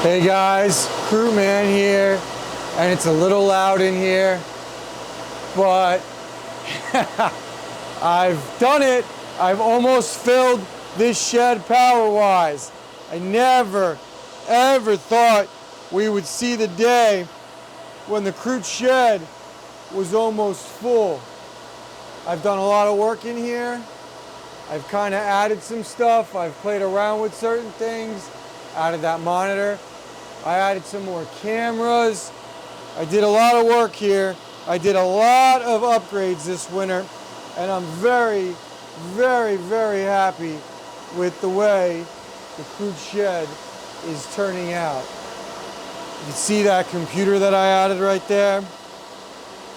Hey guys, Crewman here, and it's a little loud in here, but I've done it. I've almost filled this shed power-wise. I never, ever thought we would see the day when the crude shed was almost full. I've done a lot of work in here. I've kind of added some stuff. I've played around with certain things, added that monitor. I added some more cameras. I did a lot of work here. I did a lot of upgrades this winter, and I'm very, very, very happy with the way the crude shed is turning out. You can see that computer that I added right there,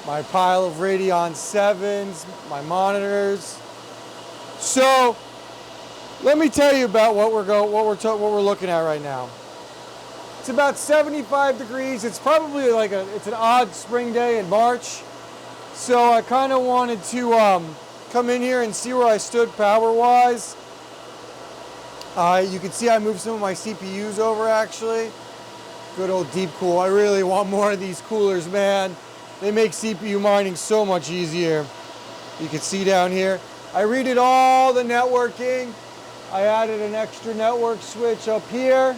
my pile of Radeon 7s, my monitors. So let me tell you about what we're looking at right now. It's about 75 degrees. It's probably it's an odd spring day in March. So I kind of wanted to come in here and see where I stood power-wise. You can see I moved some of my CPUs over actually. Good old deep cool. I really want more of these coolers, man. They make CPU mining so much easier. You can see down here. I redid all the networking. I added an extra network switch up here.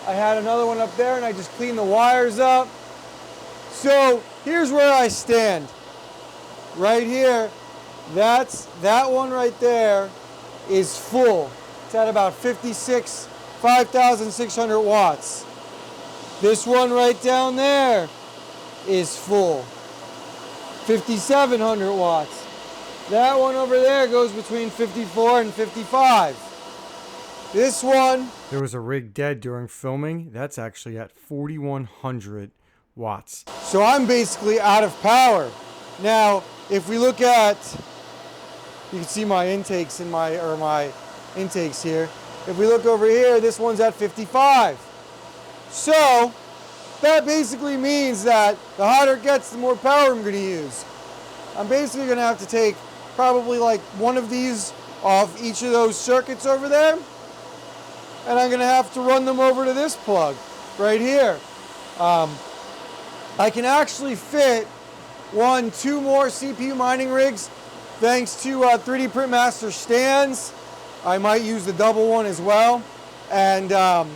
I had another one up there and I just cleaned the wires up. So here's where I stand. Right here, that one right there is full. It's at about 5,600 watts. This one right down there is full, 5,700 watts. That one over there goes between 54 and 55. This one, there was a rig dead during filming. That's actually at 4,100 watts. So I'm basically out of power. Now, if we look at, you can see my intakes in my intakes here. If we look over here, this one's at 55. So that basically means that the hotter it gets, the more power I'm going to use. I'm basically going to have to take probably like one of these off each of those circuits over there. And I'm going to have to run them over to this plug right here. I can actually fit two more CPU mining rigs thanks to 3D Print Master stands. I might use the double one as well. And that'll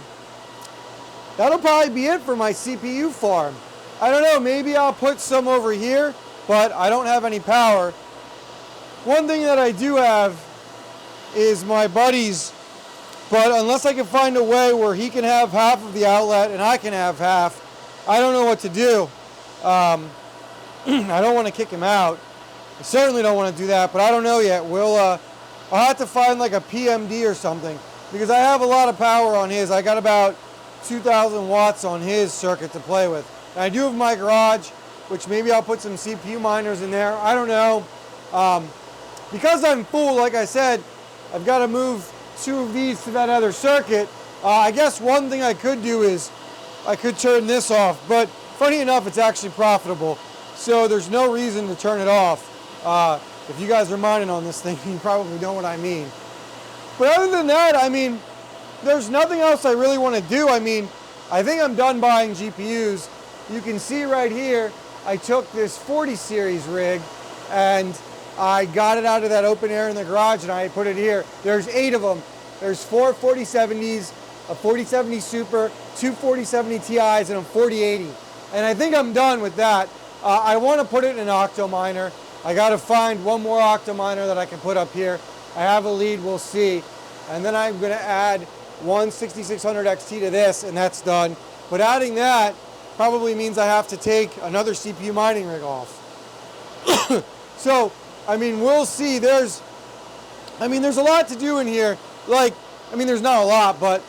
probably be it for my CPU farm. I don't know, maybe I'll put some over here, but I don't have any power. One thing that I do have is my buddy's, but unless I can find a way where he can have half of the outlet and I can have half, I don't know what to do. I don't want to kick him out. I certainly don't want to do that, but I don't know yet. I'll have to find like a PMD or something because I have a lot of power on his. I got about 2,000 watts on his circuit to play with. And I do have my garage, which maybe I'll put some CPU miners in there. I don't know. Because I'm full, like I said, I've got to move two of these to that other circuit. I guess one thing I could do is I could turn this off, but funny enough, it's actually profitable. So there's no reason to turn it off. If you guys are mining on this thing, you probably know what I mean. But other than that, I mean, there's nothing else I really want to do. I mean, I think I'm done buying GPUs. You can see right here, I took this 40 series rig and I got it out of that open air in the garage and I put it here. There's 8 of them. There's 4 4070s, a 4070 Super, 2 4070 Ti's, and a 4080. And I think I'm done with that. I want to put it in an octo miner. I got to find one more octo miner that I can put up here. I have a lead, we'll see. And then I'm going to add one 6600 XT to this, and that's done. But adding that probably means I have to take another CPU mining rig off. So, I mean, we'll see. There's a lot to do in here. There's not a lot, but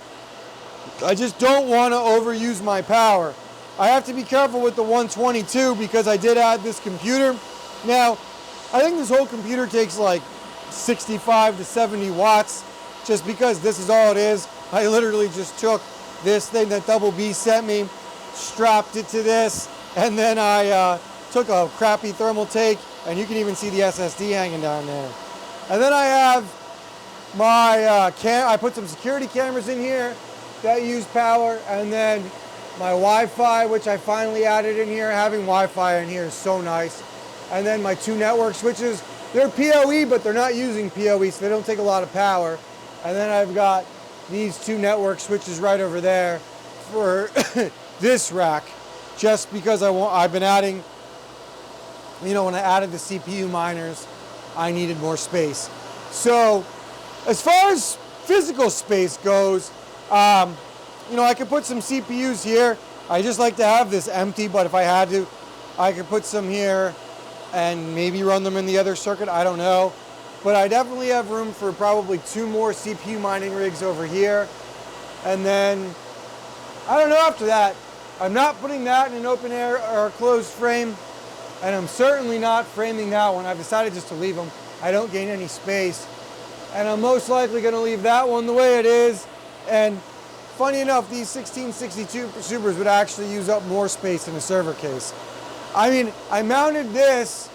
I just don't want to overuse my power. I have to be careful with the 122 because I did add this computer. Now, I think this whole computer takes like 65 to 70 watts just because this is all it is. I literally just took this thing that Double B sent me, strapped it to this, and then I took a crappy thermal take, and you can even see the SSD hanging down there. And then I have my I put some security cameras in here. that use power, and then my Wi-Fi, which I finally added in here. Having Wi-Fi in here is so nice. And then my 2 network switches. They're PoE, but they're not using PoE, so they don't take a lot of power. And then I've got these 2 network switches right over there for this rack, just because I've been adding, you know, when I added the CPU miners, I needed more space. So as far as physical space goes, you know, I could put some CPUs here. I just like to have this empty, but if I had to, I could put some here and maybe run them in the other circuit. I don't know. But I definitely have room for probably 2 more CPU mining rigs over here. And then, I don't know after that. I'm not putting that in an open air or a closed frame. And I'm certainly not framing that one. I've decided just to leave them. I don't gain any space. And I'm most likely going to leave that one the way it is. And funny enough, these 1662 Supers would actually use up more space in a server case. I mean, I mounted this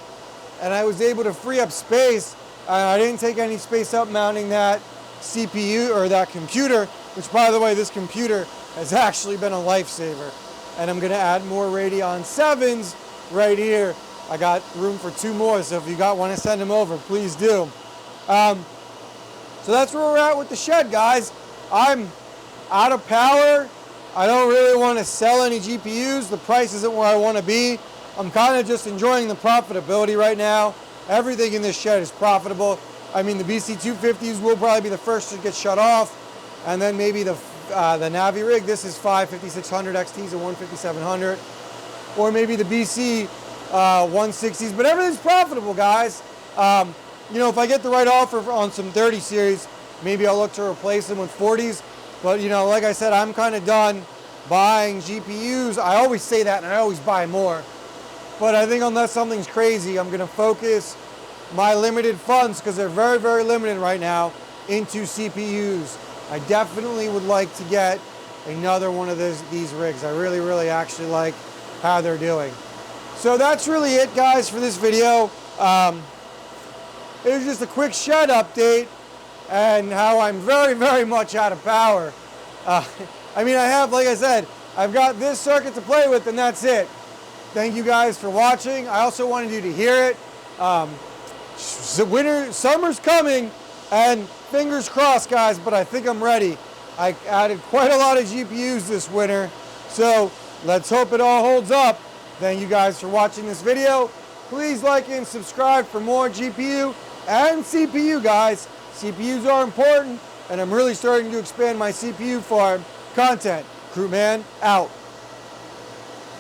and I was able to free up space. I didn't take any space up mounting that CPU or that computer, which, by the way, this computer has actually been a lifesaver. And I'm going to add more Radeon 7s right here. I got room for 2 more, so if you want to send them over, please do. So that's where we're at with the shed, guys. I'm out of power. I don't really want to sell any GPUs. The price isn't where I want to be. I'm kind of just enjoying the profitability right now. Everything in this shed is profitable. I mean, the BC250s will probably be the first to get shut off. And then maybe the Navi rig. This is 5 5600 XTs and 1 5700. Or maybe the BC 160s. But everything's profitable, guys. You know, if I get the right offer on some 30 series, maybe I'll look to replace them with 40s. But, you know, like I said, I'm kind of done buying GPUs. I always say that, and I always buy more. But I think unless something's crazy, I'm going to focus my limited funds, because they're very, very limited right now, into CPUs. I definitely would like to get another one of these rigs. I really, really actually like how they're doing. So that's really it, guys, for this video. It was just a quick shed update and how I'm very, very much out of power. I mean, I have, like I said, I've got this circuit to play with, and that's it. Thank you guys for watching. I also wanted you to hear it. Summer's coming, and fingers crossed, guys, but I think I'm ready. I added quite a lot of GPUs this winter, so let's hope it all holds up. Thank you guys for watching this video. Please like and subscribe for more GPU and CPU, guys. CPUs are important, and I'm really starting to expand my CPU farm content. Crewman out.